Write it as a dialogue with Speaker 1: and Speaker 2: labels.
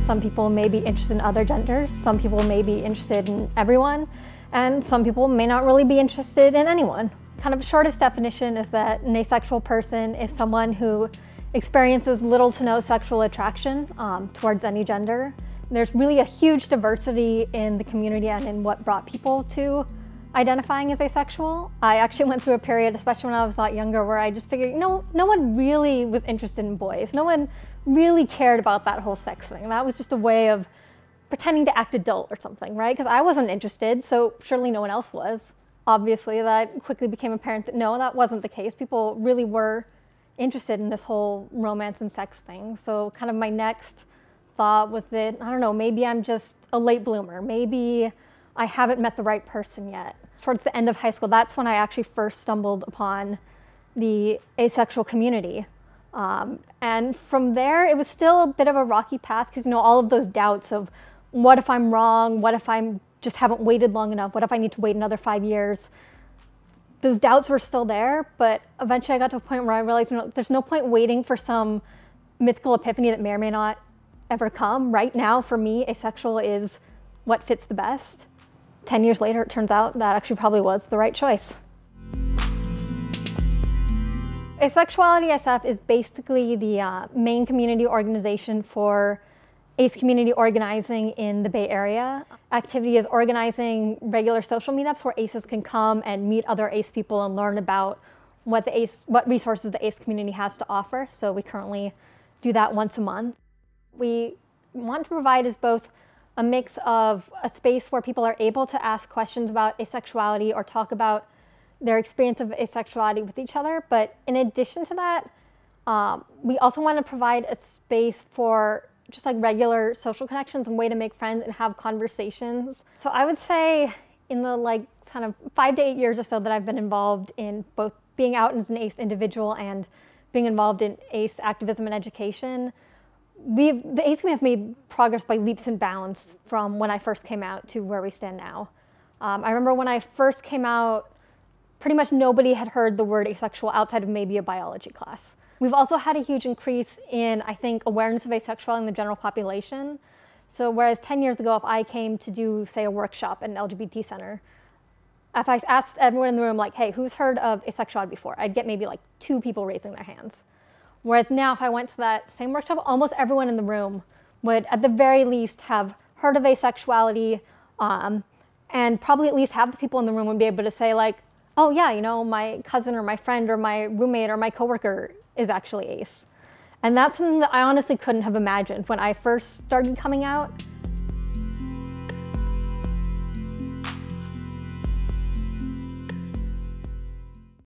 Speaker 1: Some people may be interested in other genders, some people may be interested in everyone, and some people may not really be interested in anyone. Kind of shortest definition is that an asexual person is someone who experiences little to no sexual attraction towards any gender. There's really a huge diversity in the community and in what brought people to identifying as asexual. I actually went through a period, especially when I was a lot younger, where I just figured no one really was interested in boys. No one really cared about that whole sex thing. That was just a way of pretending to act adult or something, right? Because I wasn't interested, so surely no one else was. Obviously, that quickly became apparent that no, that wasn't the case. People really were interested in this whole romance and sex thing. So kind of my next thought was that, I don't know, maybe I'm just a late bloomer. Maybe I haven't met the right person yet. Towards the end of high school, that's when I actually first stumbled upon the asexual community. And from there, it was still a bit of a rocky path because, all of those doubts of what if I'm wrong? What if I just haven't waited long enough? What if I need to wait another 5 years? Those doubts were still there, but eventually I got to a point where I realized, there's no point waiting for some mythical epiphany that may or may not ever come. Right now, for me, asexual is what fits the best. 10 years later, it turns out that actually probably was the right choice. Asexuality SF is basically the main community organization for ace community organizing in the Bay Area. Activity is organizing regular social meetups where aces can come and meet other ace people and learn about what resources the ace community has to offer. So we currently do that once a month. We want to provide is both a mix of a space where people are able to ask questions about asexuality or talk about their experience of asexuality with each other. But in addition to that, we also want to provide a space for just like regular social connections and way to make friends and have conversations. So I would say in the kind of 5 to 8 years or so that I've been involved in both being out as an ace individual and being involved in ace activism and education, the ace community has made progress by leaps and bounds from when I first came out to where we stand now. I remember when I first came out, pretty much nobody had heard the word asexual outside of maybe a biology class. We've also had a huge increase in, I think, awareness of asexuality in the general population. So whereas 10 years ago, if I came to do, say, a workshop at an LGBT center, if I asked everyone in the room, hey, who's heard of asexuality before? I'd get maybe 2 people raising their hands. Whereas now, if I went to that same workshop, almost everyone in the room would, at the very least, have heard of asexuality, and probably at least half the people in the room would be able to say, oh yeah, my cousin or my friend or my roommate or my coworker is actually ace. And that's something that I honestly couldn't have imagined when I first started coming out.